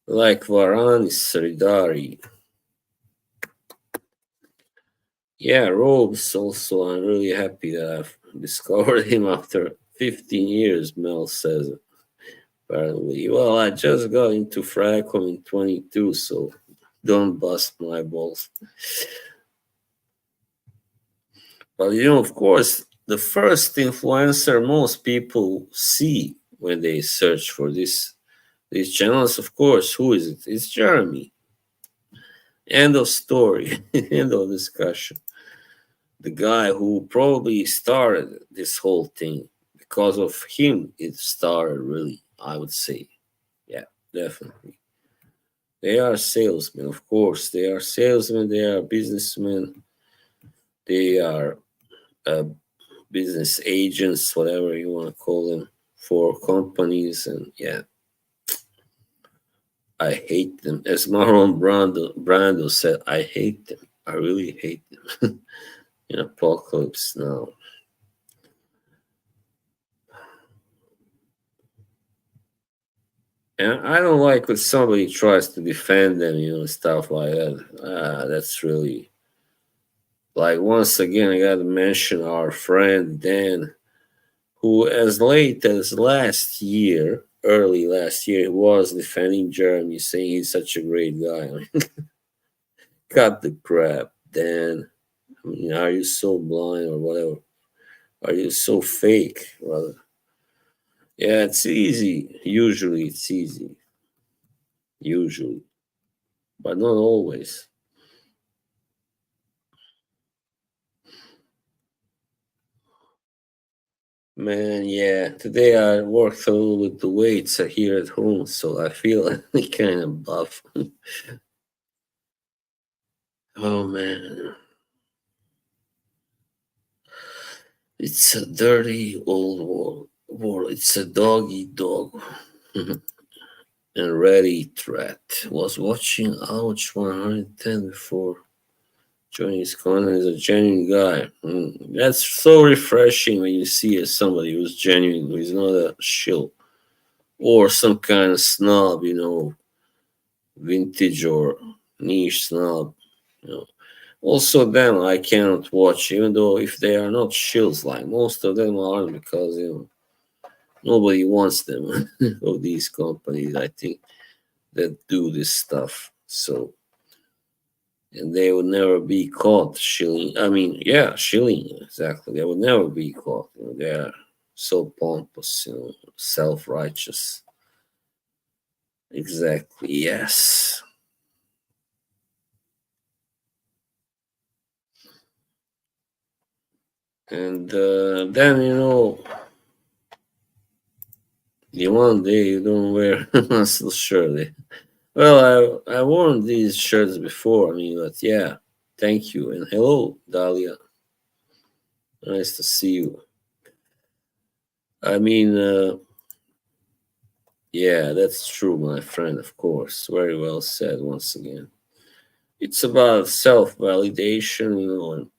like Varanis Sridhari. Yeah, Robes also. I'm really happy that I've discovered him after 15 years. Mel says apparently. Well, I just got into Fragcomm in 22, so don't bust my balls. But of course, the first influencer most people see when they search for these channels, of course, who is it? It's Jeremy. End of story. End of discussion. The guy who probably started this whole thing. Because of him, it started really, I would say. Yeah, definitely. They are salesmen, of course. They are salesmen, they are businessmen, they are uh, business agents, whatever you want to call them, for companies. And yeah, I hate them. As Brando said, I hate them. I really hate them. In Apocalypse Now. And I don't like when somebody tries to defend them, stuff like that. That's really, like, once again, I got to mention our friend Dan, who, as late as last year, early last year, was defending Jeremy, saying he's such a great guy. I mean, cut the crap, Dan. I mean, are you so blind or whatever? Are you so fake, rather? Yeah, it's easy. Usually, it's easy. Usually, but not always. Man, yeah. Today I worked a little with the weights here at home, so I feel kind of buff. Oh man. It's a dirty old world. It's a dog eat dog. And Ready Threat was watching Ouch 110 before joining his corner is a genuine guy. That's so refreshing when you see somebody who's genuine, who's not a shill or some kind of snob, vintage or niche snob. You know. Also, them I cannot watch, even though if they are not shills, like most of them aren't, because nobody wants them of these companies. I think that do this stuff. So and they would never be caught shilling. I mean, yeah, shilling exactly. They would never be caught. They are so pompous, self righteous. Exactly. Yes. And then the one day you don't wear muscle shirt. Well, I worn these shirts before. I mean, but yeah, thank you and hello, Dahlia. Nice to see you. I mean, yeah, that's true, my friend. Of course, very well said. Once again, it's about self validation, and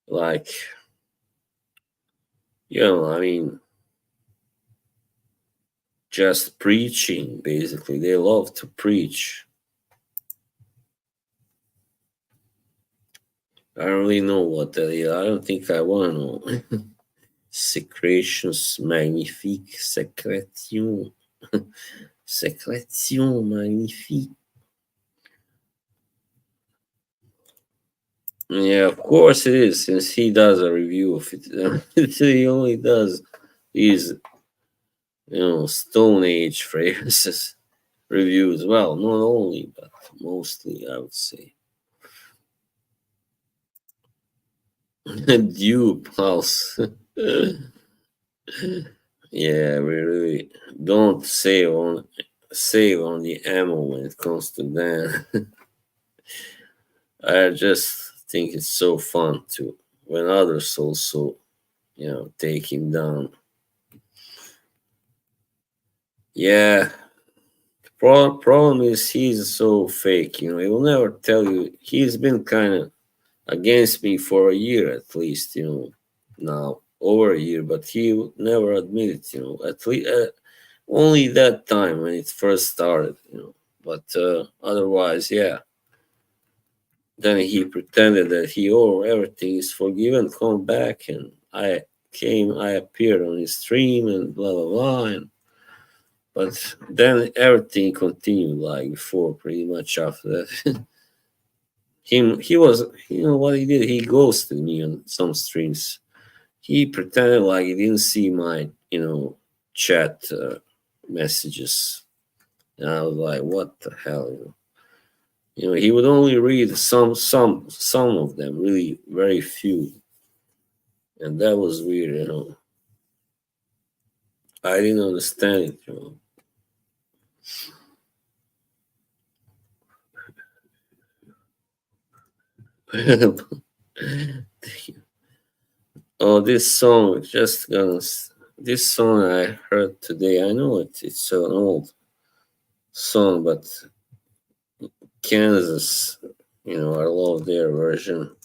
like I mean, just preaching. Basically, they love to preach. I don't really know what that is. I don't think I want to know. Secretions magnifiques, secretion, secretion magnifique. Yeah, of course it is, since he does a review of it. He only does these, Stone Age phrases reviews. Well, not only, but mostly, I would say. Dupe house. Yeah, we really don't save on the ammo when it comes to that. I just think it's so fun to when others also, take him down. Yeah, problem is he's so fake. He will never tell you. He's been kind of against me for a year at least. Now over a year, but he would never admit it. At least only that time when it first started. But otherwise, yeah. Then he pretended that everything is forgiven, come back, and I appeared on his stream and blah blah blah, but then everything continued like before, pretty much after that. He was, what he did, he ghosted me on some streams. He pretended like he didn't see my, chat messages, and I was like, what the hell, he would only read some of them, really very few, and that was weird. I didn't understand it. Oh, this song just gonna. This song I heard today. I know it's an old song, but Kansas, I love their version.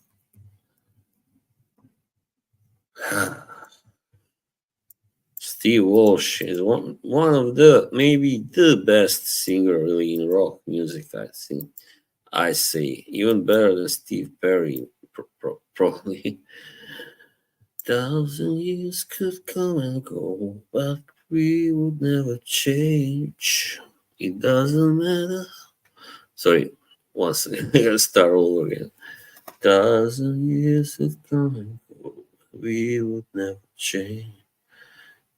Steve Walsh is one of the maybe the best singer really in rock music. I think I say even better than Steve Perry, probably. Thousand years could come and go, but we would never change. It doesn't matter. Sorry, once again, I gotta start over again. Thousand years could come and go, we would never change.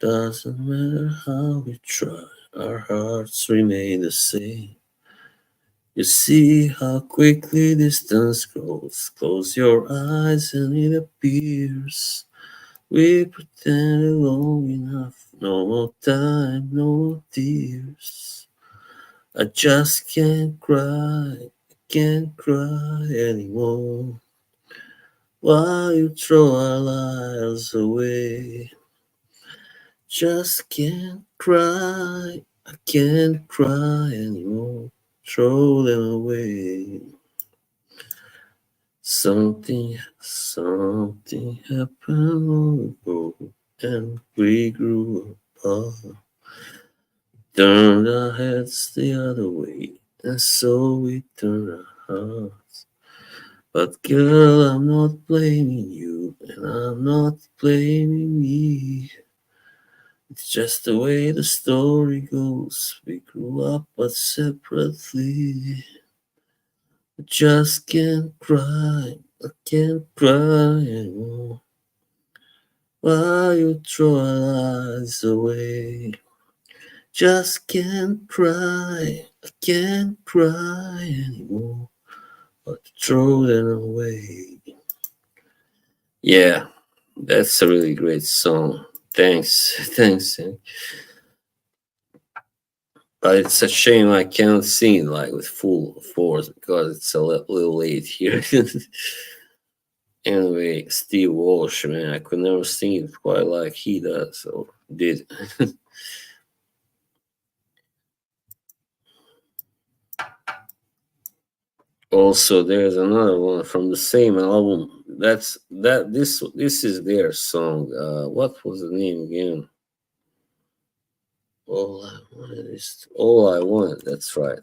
Doesn't matter how we try, our hearts remain the same. You see how quickly distance grows. Close your eyes and it appears. We pretended long enough. No more time, no more tears. I just can't cry anymore. While you throw our lives away, just can't cry. I can't cry anymore. Throw them away. Something happened long ago, and we grew apart. Turned our heads the other way, and so we turned our hearts. But girl, I'm not blaming you, and I'm not blaming me. It's just the way the story goes. We grew up but separately. I just can't cry, I can't cry anymore. While you throw our lives away, just can't cry, I can't cry anymore. But throw them away. Yeah, that's a really great song. Thanks, thanks. But it's a shame I can't sing it like with full force because it's a little late here. Anyway, Steve Walsh, man, I could never sing it quite like he does, so did. Also, there's another one from the same album. This is their song. What was the name again? All I wanted. That's right.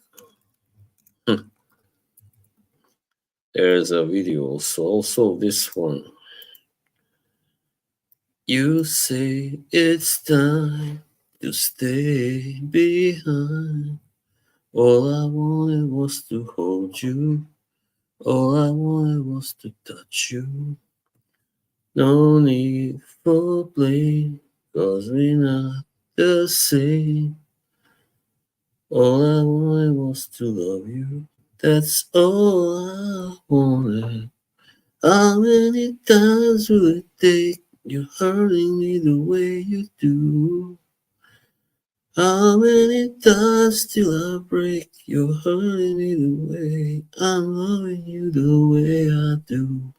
There's a video also this one. You say it's time to stay behind. All I wanted was to hold you. All I wanted was to touch you. No need for blame, cause we're not the same. All I wanted was to love you. That's all I wanted. How many times will it take? You hurting me the way you do. How many times till I break? You're hurting me the way I'm loving you the way I do.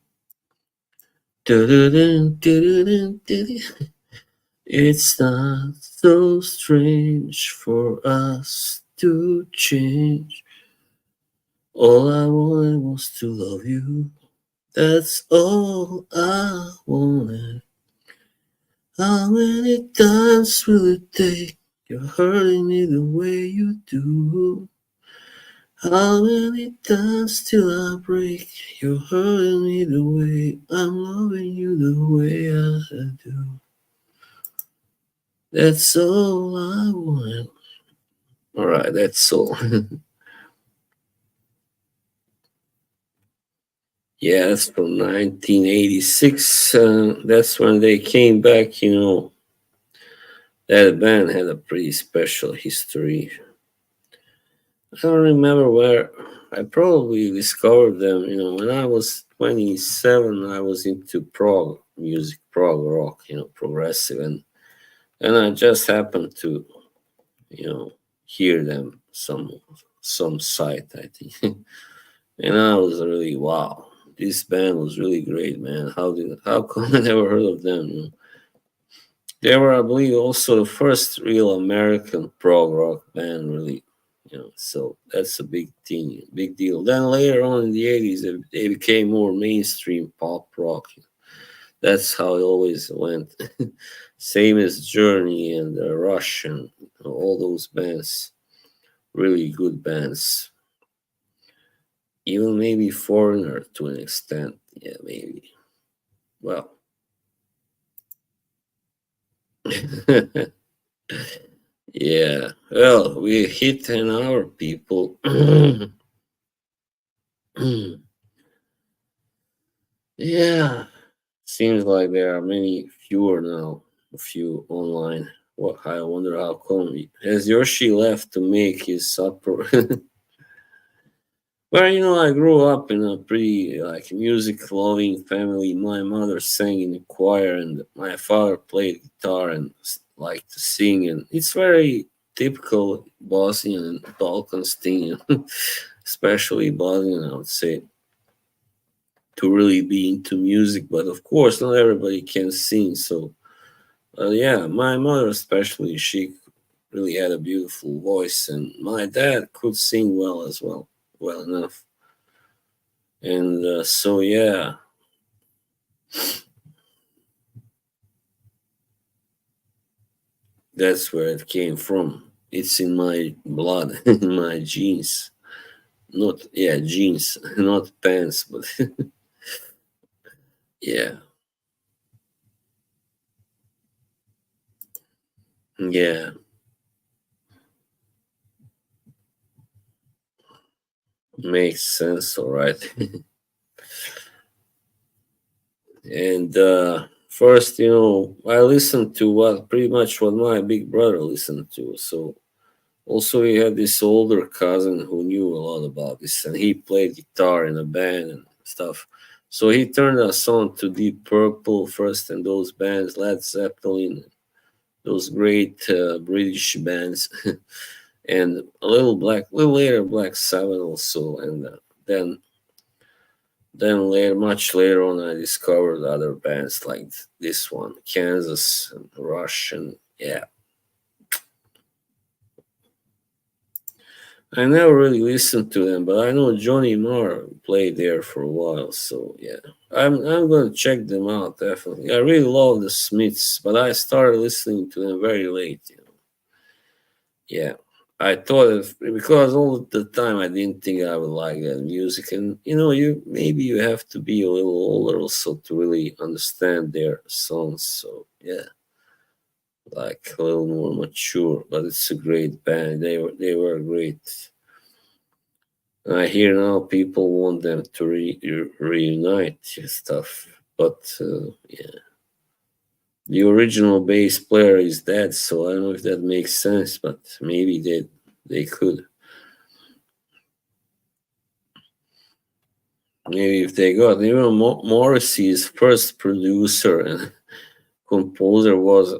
Du-du-dun, du-du-dun, du-du. It's not so strange for us to change. All I wanted was to love you. That's all I wanted. How many times will it take? You're hurting me the way you do. How many times till I break? You're hurting me the way I'm loving you the way I do. That's all I want. Alright, that's all. Yeah, that's from 1986. That's when they came back, you know. That band had a pretty special history. I don't remember where I probably discovered them. You know, when I was 27, I was into prog music, prog rock, you know, progressive, and I just happened to, you know, hear them some site, I think, and I was really wow. This band was really great, man. How come I never heard of them? You know? They were, I believe, also the first real American prog rock band, really. You know, so that's a big thing, big deal. Then later on in the 80s, they became more mainstream pop rock. That's how it always went. Same as Journey and Rush and all those bands, really good bands. Even maybe Foreigner to an extent. Yeah, maybe. Well, yeah. Well, we hit an hour, people. Yeah, seems like there are many fewer now, a few online. What I wonder how come has Yoshi left to make his supper? Well, you know, I grew up in a pretty like music loving family. My mother sang in the choir, and my father played guitar and liked to sing. And it's very typical Bosnian and Balkan thing, especially Bosnian, I would say. to really be into music. But of course, not everybody can sing. So yeah, my mother especially, she really had a beautiful voice, and my dad could sing well as well, well enough. And so yeah, that's where it came from. It's in my blood, in my genes. Not yeah, jeans, not pants, but yeah, yeah, makes sense. All right. And first, I listened to what pretty much what my big brother listened to. So also, he had this older cousin who knew a lot about this, and he played guitar in a band and stuff. So he turned us on to Deep Purple first, and those bands, Led Zeppelin, those great British bands, and a little later, Black Sabbath also, and then later, much later on, I discovered other bands like this one, Kansas and Rush, and yeah, I never really listened to them, but I know Johnny Marr played there for a while, so yeah, I'm gonna check them out definitely. I really love the Smiths, but I started listening to them very late. Yeah, I thought because all the time I didn't think I would like that music, and you maybe you have to be a little older also to really understand their songs. So yeah, like a little more mature, but it's a great band. They were great. And I hear now people want them to reunite and stuff, but yeah, the original bass player is dead, so I don't know if that makes sense, but maybe they could. Maybe if they got Morrissey's first producer and composer was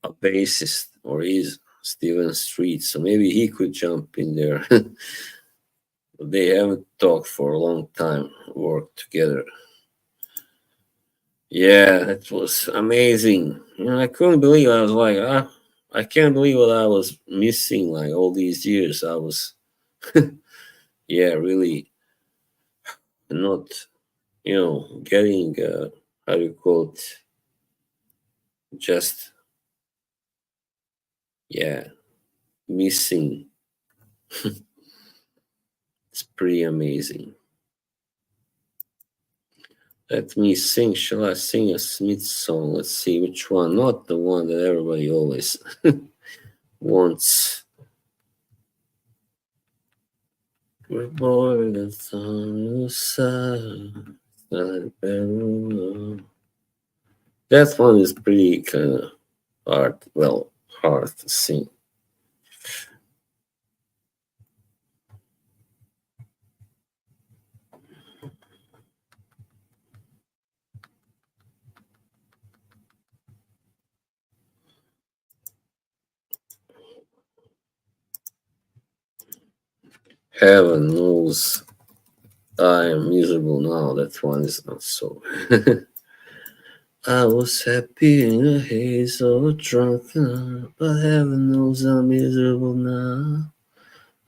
a bassist, or is Steven Street, so maybe he could jump in there. They haven't talked for a long time, worked together. Yeah, it was amazing. I couldn't believe. I was like, I can't believe what I was missing. Like all these years, I was, yeah, really not, getting how do you call it, just yeah, missing. It's pretty amazing. Let me sing. Shall I sing a Smith song? Let's see which one. Not the one that everybody always wants. We're born on the side. That one is pretty kind of hard. Well, hard to sing. Heaven knows I am miserable now. That one is not so. I was happy in a haze of a drunken, but heaven knows I'm miserable now.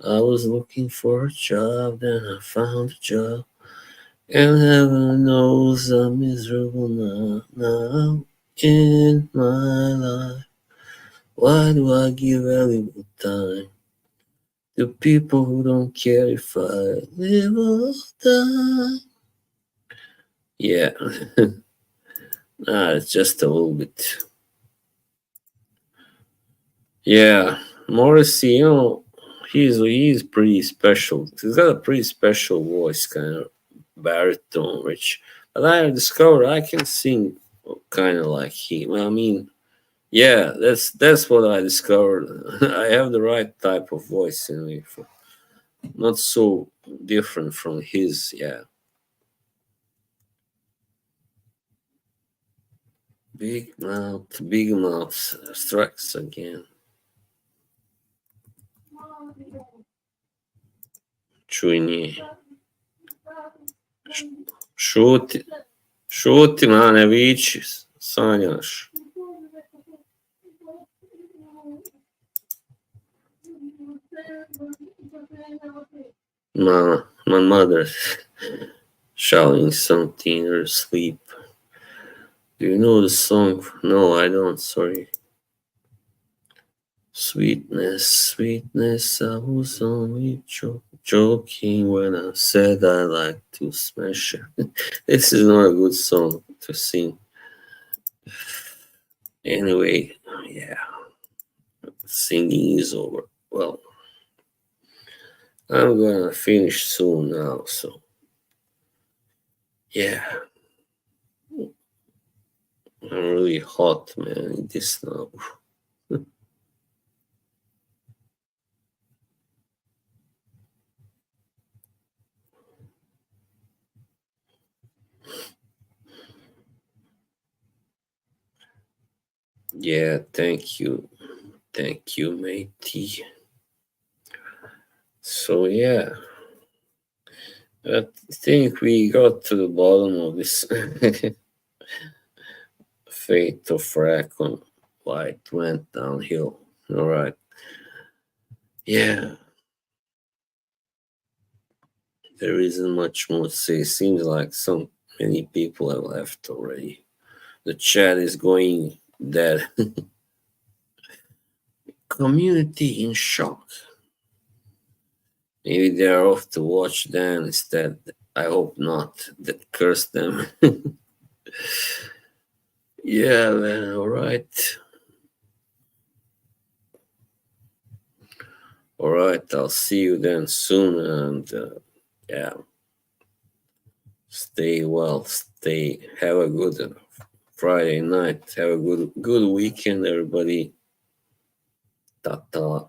I was looking for a job, then I found a job, and heaven knows I'm miserable now in my life. Why do I give valuable time to people who don't care if I live or die? Yeah, it's just a little bit. Yeah, Morrissey, he's pretty special. He's got a pretty special voice, kind of baritone, which. But I discovered I can sing kind of like him. I mean, yeah, that's what I discovered. I have the right type of voice in me, not so different from his. Yeah, big mouth strikes again. Чуйни. Šuti, šuti, mane viči, sanjaš. My mother shouting something in her sleep. Do you know the song? No, I don't, sorry. Sweetness, sweetness, I was only joking when I said I like to smash it. This is not a good song to sing. Anyway, yeah, singing is over. Well, I'm gonna finish soon now, so yeah, I'm really hot, man, in this now. Yeah, thank you, matey. So yeah, I think we got to the bottom of this fate of Fragcomm. Why it went downhill. All right. Yeah, there isn't much more to say. Seems like so many people have left already. The chat is going dead. Community in shock. Maybe they're off to watch Dan instead. I hope not. That curse them. Yeah, man. All right. All right. I'll see you then soon. And yeah, stay well. Stay. Have a good Friday night. Have a good weekend, everybody. Ta ta.